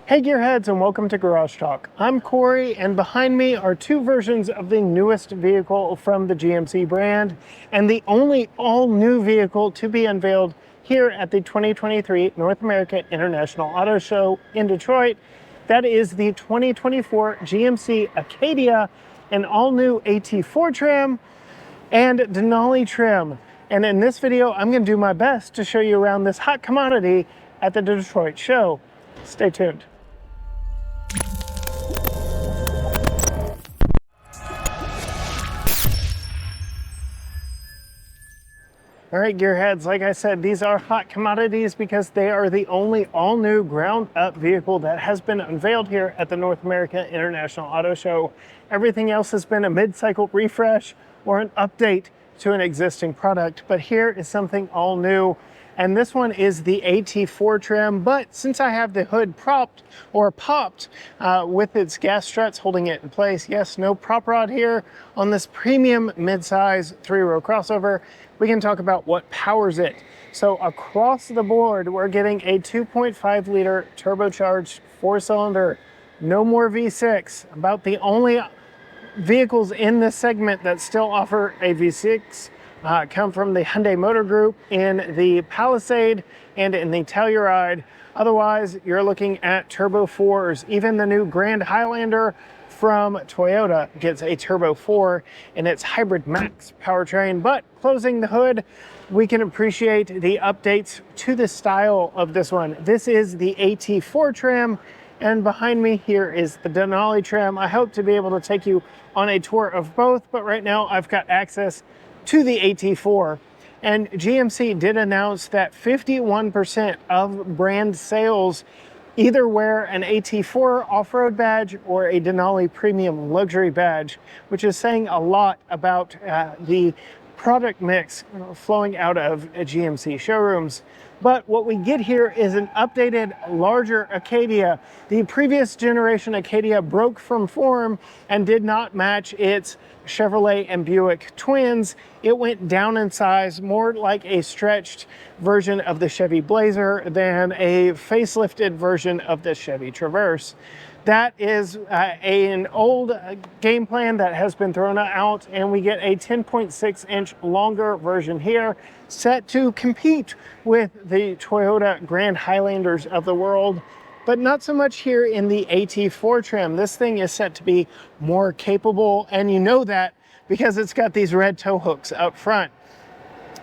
Hey Gearheads, and welcome to Garage Talk. I'm Corey, and behind me are two versions of the newest vehicle from the GMC brand, and the only all-new vehicle to be unveiled here at the 2023 North America International Auto Show in Detroit. That is the 2024 GMC Acadia, an all-new AT4 trim and Denali trim. And in this video, I'm going to do my best to show you around this hot commodity at the Detroit show. Stay tuned. All right, Gearheads, like I said, these are hot commodities because they are the only all-new ground-up vehicle that has been unveiled here at the North America International Auto Show. Everything else has been a mid-cycle refresh or an update to an existing product, but here is something all new. And this one is the AT4 trim, but since I have the hood popped with its gas struts holding it in place, yes, no prop rod here on this premium midsize three-row crossover, we can talk about what powers it. So across the board, we're getting a 2.5 liter turbocharged four-cylinder, no more V6, about the only vehicles in this segment that still offer a V6 come from the Hyundai Motor Group in the Palisade and in the Telluride. Otherwise, you're looking at turbo 4s. Even the new Grand Highlander from Toyota gets a turbo 4 in its Hybrid Max powertrain. But closing the hood, we can appreciate the updates to the style of this one. This is the AT4 trim, and behind me here is the Denali trim. I hope to be able to take you on a tour of both, but right now I've got access to the AT4, and GMC did announce that 51% of brand sales either wear an AT4 off-road badge or a Denali premium luxury badge, which is saying a lot about the product mix flowing out of GMC showrooms. But what we get here is an updated, larger Acadia. The previous generation Acadia broke from form and did not match its Chevrolet and Buick twins. It went down in size, more like a stretched version of the Chevy Blazer than a facelifted version of the Chevy Traverse. That is an old game plan that has been thrown out, and we get a 10.6-inch longer version here, set to compete with the Toyota Grand Highlanders of the world, but not so much here in the AT4 trim. This thing is set to be more capable, and you know that because it's got these red tow hooks up front.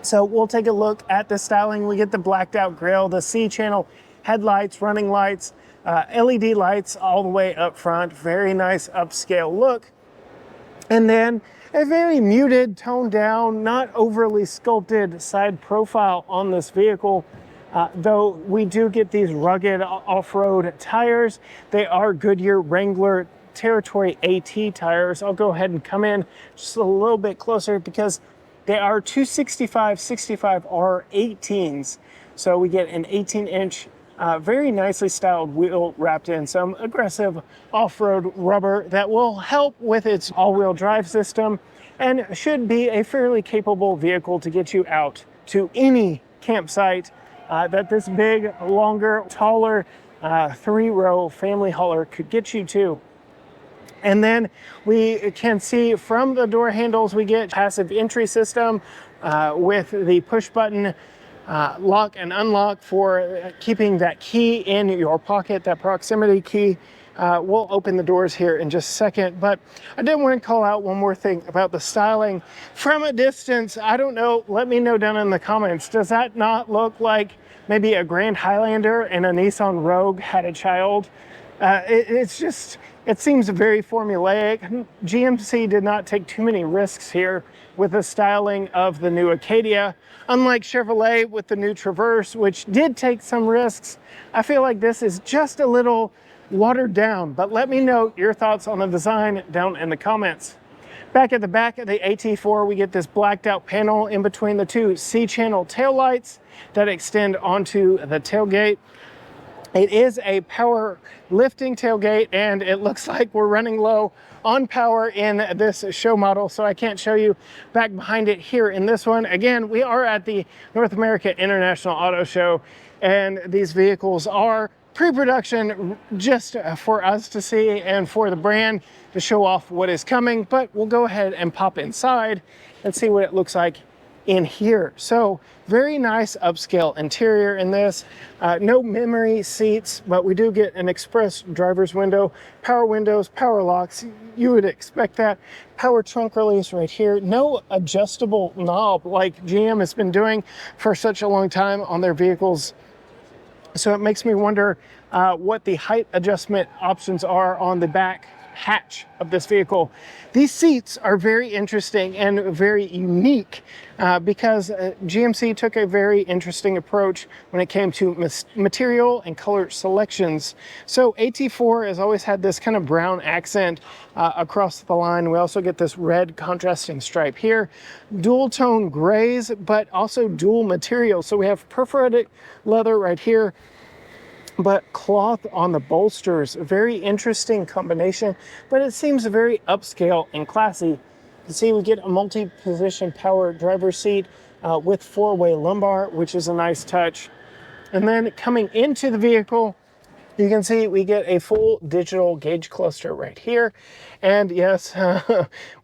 So we'll take a look at the styling. We get the blacked out grille, the C-channel headlights, running lights, LED lights all the way up front. Very nice upscale look. And then a very muted, toned down, not overly sculpted side profile on this vehicle. Though we do get these rugged off-road tires. They are Goodyear Wrangler Territory AT tires. I'll go ahead and come in just a little bit closer because they are 265/65R 18s. So we get an 18-inch very nicely styled wheel wrapped in some aggressive off-road rubber that will help with its all-wheel drive system and should be a fairly capable vehicle to get you out to any campsite that this big, longer, taller three-row family hauler could get you to. And then we can see from the door handles we get passive entry system with the push button lock and unlock for keeping that key in your pocket, that proximity key. We'll open the doors here in just a second, but I did want to call out one more thing about the styling. From a distance, I don't know, let me know down in the comments, does that not look like maybe a Grand Highlander and a Nissan Rogue had a child? It seems very formulaic. GMC did not take too many risks here with the styling of the new Acadia. Unlike Chevrolet with the new Traverse, which did take some risks, I feel like this is just a little watered down. But let me know your thoughts on the design down in the comments. Back at the back of the AT4, we get this blacked out panel in between the two C-channel taillights that extend onto the tailgate. It is a power lifting tailgate, and it looks like we're running low on power in this show model, so I can't show you back behind it here in this one. Again, we are at the North America International Auto Show, and these vehicles are pre-production just for us to see and for the brand to show off what is coming, but we'll go ahead and pop inside and see what it looks like in here. So very nice upscale interior in this. No memory seats, but we do get an express driver's window, power windows, power locks. You would expect that. Power trunk release right here. No adjustable knob like GM has been doing for such a long time on their vehicles. So it makes me wonder what the height adjustment options are on the back hatch of this vehicle. These seats are very interesting and very unique because GMC took a very interesting approach when it came to material and color selections. So AT4 has always had this kind of brown accent across the line. We also get this red contrasting stripe here, dual tone grays, but also dual material. So we have perforated leather right here, but cloth on the bolsters. A very interesting combination, but it seems very upscale and classy. You can see we get a multi-position power driver's seat with four-way lumbar, which is a nice touch. And then coming into the vehicle, you can see we get a full digital gauge cluster right here. And yes,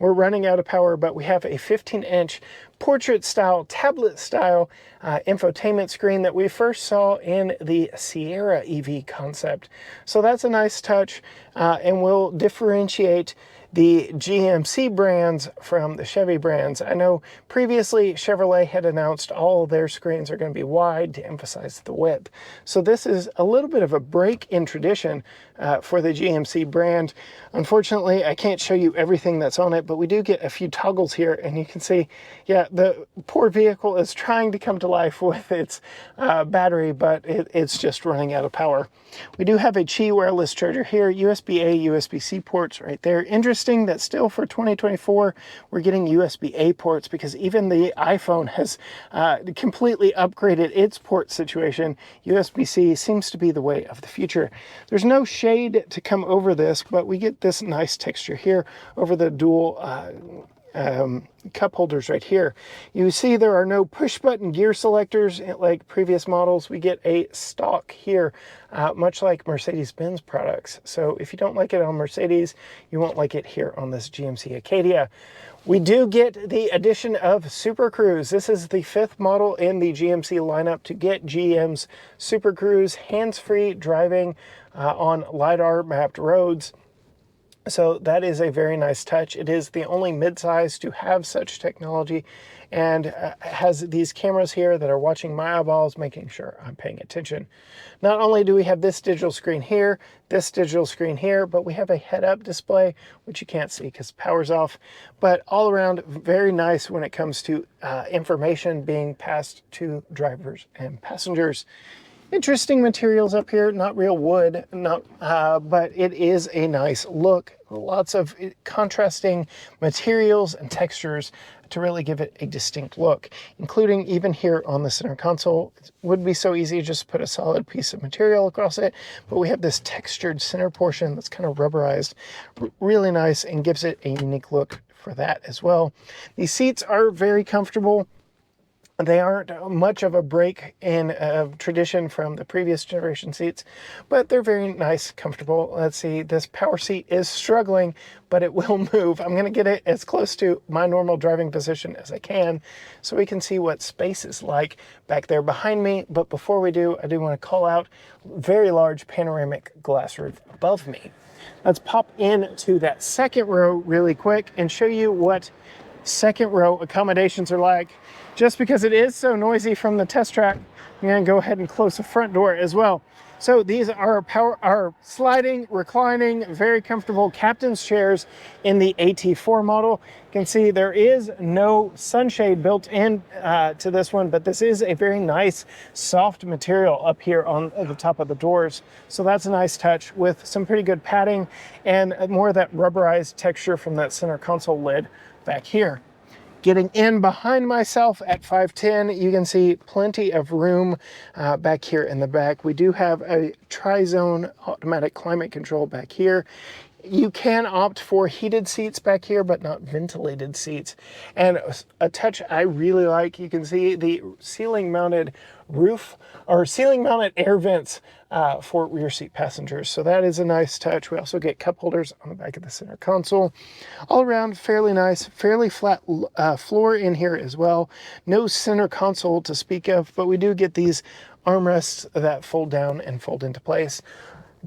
we're running out of power, but we have a 15-inch portrait style, tablet style infotainment screen that we first saw in the Sierra EV concept. So that's a nice touch and will differentiate the GMC brands from the Chevy brands. I know previously Chevrolet had announced all of their screens are going to be wide to emphasize the width. So this is a little bit of a break in tradition for the GMC brand. Unfortunately, I can't show you everything that's on it, but we do get a few toggles here, and you can see, yeah, the poor vehicle is trying to come to life with its battery, but it's just running out of power. We do have a Qi wireless charger here, USB-A, USB-C ports right there. Interesting that still for 2024, we're getting USB-A ports because even the iPhone has completely upgraded its port situation. USB-C seems to be the way of the future. There's no shade to come over this, but we get this nice texture here over the dual cup holders right here. You see there are no push button gear selectors like previous models. We get a stock here, much like Mercedes-Benz products. So if you don't like it on Mercedes, you won't like it here on this GMC Acadia. We do get the addition of Super Cruise. This is the 5th model in the GMC lineup to get GM's Super Cruise hands-free driving on LiDAR mapped roads. So that is a very nice touch. It is the only midsize to have such technology and has these cameras here that are watching my eyeballs, making sure I'm paying attention. Not only do we have this digital screen here, this digital screen here, but we have a head-up display, which you can't see because power's off, but all around very nice when it comes to information being passed to drivers and passengers. Interesting materials up here, not real wood, but it is a nice look. Lots of contrasting materials and textures to really give it a distinct look, including even here on the center console. It would be so easy to just put a solid piece of material across it, but we have this textured center portion that's kind of rubberized, really nice, and gives it a unique look for that as well. These seats are very comfortable. They aren't much of a break in tradition from the previous generation seats, but they're very nice, comfortable. Let's see, this power seat is struggling, but it will move. I'm going to get it as close to my normal driving position as I can so we can see what space is like back there behind me. But before we do, I do want to call out very large panoramic glass roof above me. Let's pop into that second row really quick and show you what second row accommodations are like. Just because it is so noisy from the test track, I'm going to go ahead and close the front door as well. So these are sliding, reclining, very comfortable captain's chairs in the AT4 model. You can see there is no sunshade built in to this one, but this is a very nice soft material up here on the top of the doors. So that's a nice touch with some pretty good padding and more of that rubberized texture from that center console lid back here. Getting in behind myself at 5'10", you can see plenty of room back here in the back. We do have a tri-zone automatic climate control back here. You can opt for heated seats back here, but not ventilated seats. And a touch I really like, you can see the ceiling mounted roof or ceiling mounted air vents for rear seat passengers. So that is a nice touch. We also get cup holders on the back of the center console. All around fairly nice, fairly flat floor in here as well. No center console to speak of, but we do get these armrests that fold down and fold into place.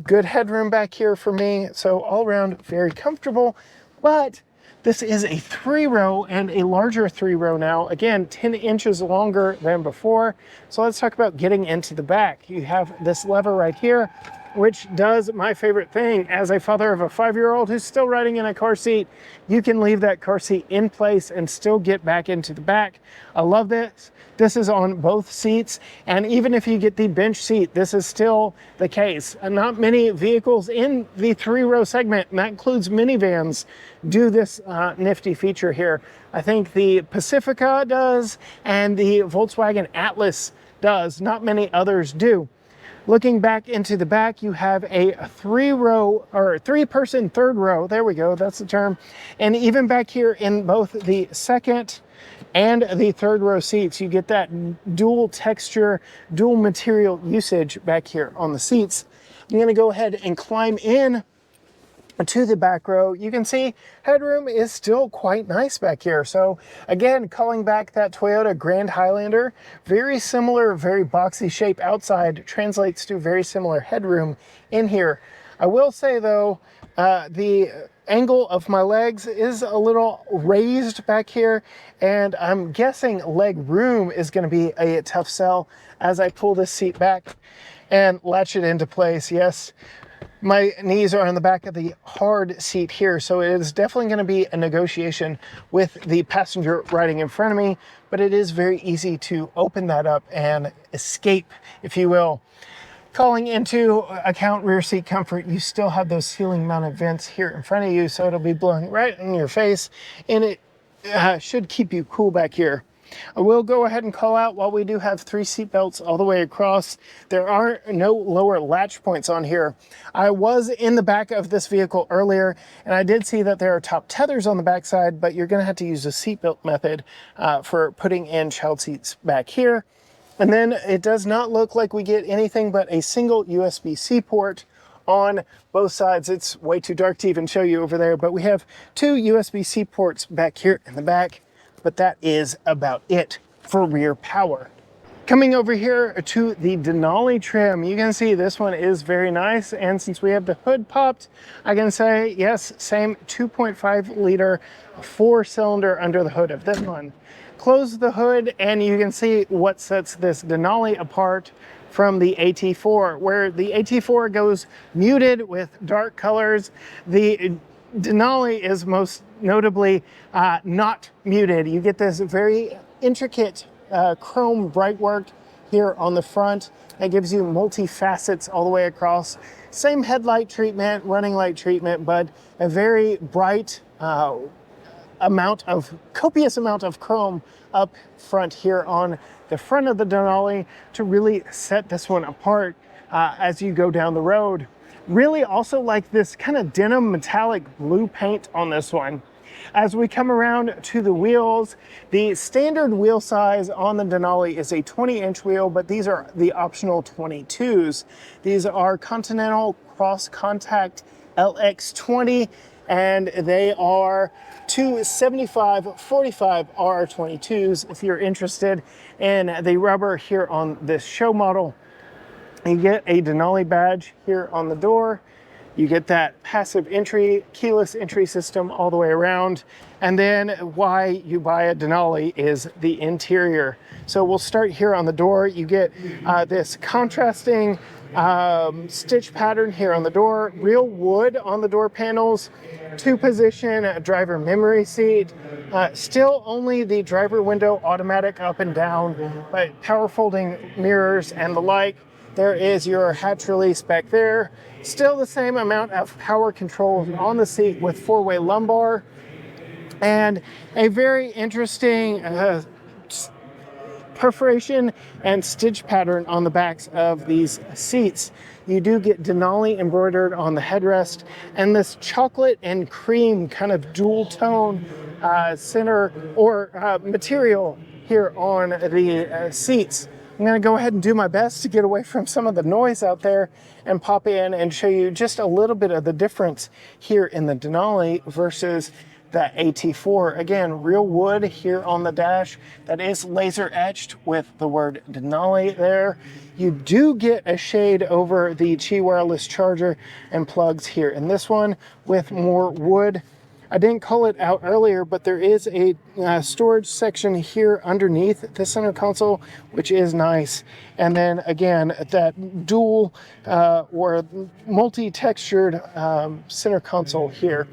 Good headroom back here for me, so all around very comfortable. But this is a 3-row and a larger 3-row now. Again, 10 inches longer than before. So let's talk about getting into the back. You have this lever right here, which does my favorite thing. As a father of a 5-year-old who's still riding in a car seat, you can leave that car seat in place and still get back into the back. I love this. This is on both seats, and even if you get the bench seat, this is still the case. And not many vehicles in the 3-row segment, and that includes minivans, do this nifty feature here. I think the Pacifica does, and the Volkswagen Atlas does. Not many others do. Looking back into the back, you have a 3-row or 3-person 3rd row. There we go, that's the term. And even back here in both the second and the 3rd row seats, you get that dual texture, dual material usage back here on the seats. I'm gonna go ahead and climb in to the back row. You can see headroom is still quite nice back here. So again, calling back that Toyota Grand Highlander, very similar, very boxy shape outside translates to very similar headroom in here. I will say though, the angle of my legs is a little raised back here, and I'm guessing leg room is going to be a tough sell as I pull this seat back and latch it into place. Yes, my knees are on the back of the hard seat here, so it is definitely going to be a negotiation with the passenger riding in front of me, but it is very easy to open that up and escape, if you will. Calling into account rear seat comfort, you still have those ceiling mounted vents here in front of you, so it'll be blowing right in your face, and it should keep you cool back here. I will go ahead and call out, while we do have 3 seat belts all the way across, there are no lower latch points on here. I was in the back of this vehicle earlier, and I did see that there are top tethers on the backside, but you're going to have to use the seat belt method for putting in child seats back here. And then it does not look like we get anything but a single USB-C port on both sides. It's way too dark to even show you over there, but we have 2 USB-C ports back here in the back, but that is about it for rear power. Coming over here to the Denali trim, you can see this one is very nice, and since we have the hood popped, I can say yes, same 2.5 liter 4-cylinder under the hood of this one. Close the hood and you can see what sets this Denali apart from the AT4, where the AT4 goes muted with dark colors. The Denali is most notably not muted. You get this very intricate chrome bright work here on the front that gives you multi-facets all the way across. Same headlight treatment, running light treatment, but a very bright copious amount of chrome up front here on the front of the Denali to really set this one apart as you go down the road. Really also like this kind of denim metallic blue paint on this one. As we come around to the wheels, the standard wheel size on the Denali is a 20-inch wheel, but these are the optional 22s. These are Continental Cross Contact LX20, and they are 275/45 R22s if you're interested in the rubber here on this show model. You get a Denali badge here on the door. You get that passive entry, keyless entry system all the way around. And then why you buy a Denali is the interior. So we'll start here on the door. You get this contrasting stitch pattern here on the door, real wood on the door panels, 2-position driver memory seat, still only the driver window automatic up and down, but power folding mirrors and the like. There is your hatch release back there. Still the same amount of power controls on the seat with 4-way lumbar, and a very interesting perforation and stitch pattern on the backs of these seats. You do get Denali embroidered on the headrest, and this chocolate and cream kind of dual tone center or material here on the seats. I'm going to go ahead and do my best to get away from some of the noise out there and pop in and show you just a little bit of the difference here in the Denali versus the AT4. Again, real wood here on the dash that is laser etched with the word Denali there. You do get a shade over the Qi wireless charger and plugs here in this one with more wood. I didn't call it out earlier, but there is a storage section here underneath the center console, which is nice. And then again, that dual or multi-textured center console here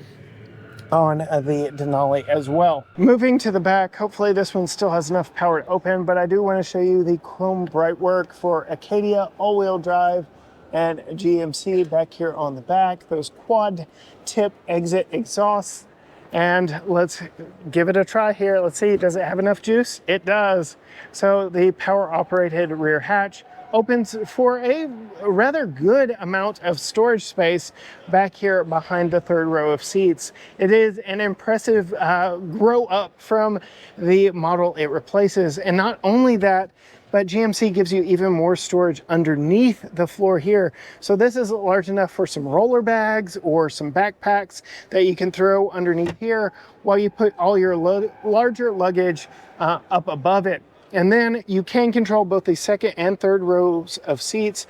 on the Denali as well. Moving to the back, hopefully this one still has enough power to open, but I do want to show you the chrome brightwork for Acadia all-wheel drive and GMC back here on the back, those quad tip exit exhausts. And let's give it a try here. Let's see, does it have enough juice? It does. So the power operated rear hatch opens for a rather good amount of storage space back here behind the third row of seats. It is an impressive grow up from the model it replaces. And not only that, but GMC gives you even more storage underneath the floor here. So this is large enough for some roller bags or some backpacks that you can throw underneath here while you put all your larger luggage up above it. And then you can control both the second and third rows of seats,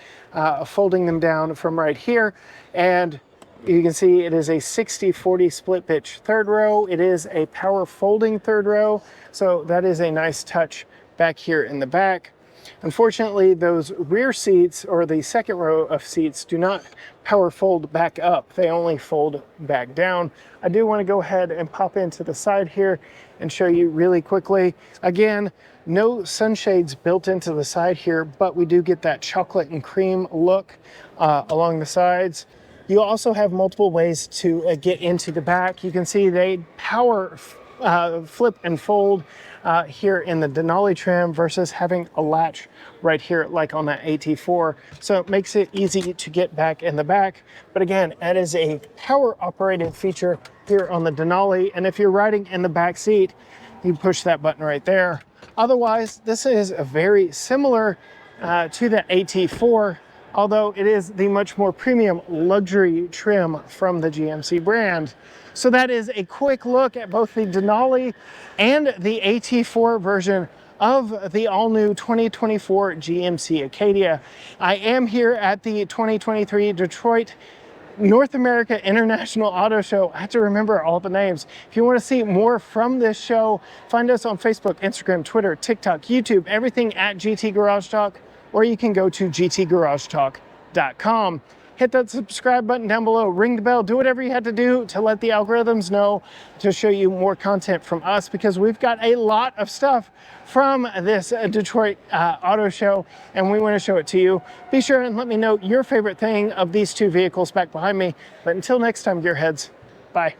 folding them down from right here. And you can see it is a 60-40 split pitch third row. It is a power folding third row. So that is a nice touch back here in the back. Unfortunately, those rear seats or the second row of seats do not power fold back up. They only fold back down. I do want to go ahead and pop into the side here and show you really quickly. Again, no sunshades built into the side here, but we do get that chocolate and cream look along the sides. You also have multiple ways to get into the back. You can see they power flip and fold here in the Denali trim versus having a latch right here like on that AT4. So it makes it easy to get back in the back. But again, that is a power operated feature here on the Denali. And if you're riding in the back seat, you push that button right there. Otherwise, this is very similar to the AT4, although it is the much more premium luxury trim from the GMC brand. So that is a quick look at both the Denali and the AT4 version of the all-new 2024 GMC Acadia. I am here at the 2023 Detroit North America International Auto Show. I have to remember all the names. If you want to see more from this show, find us on Facebook, Instagram, Twitter, TikTok, YouTube, everything at GT Garage Talk, or you can go to gtgaragetalk.com. Hit that subscribe button down below, ring the bell, do whatever you had to do to let the algorithms know to show you more content from us, because we've got a lot of stuff from this Detroit auto show and we want to show it to you. Be sure and let me know your favorite thing of these two vehicles back behind me. But until next time, gearheads, bye.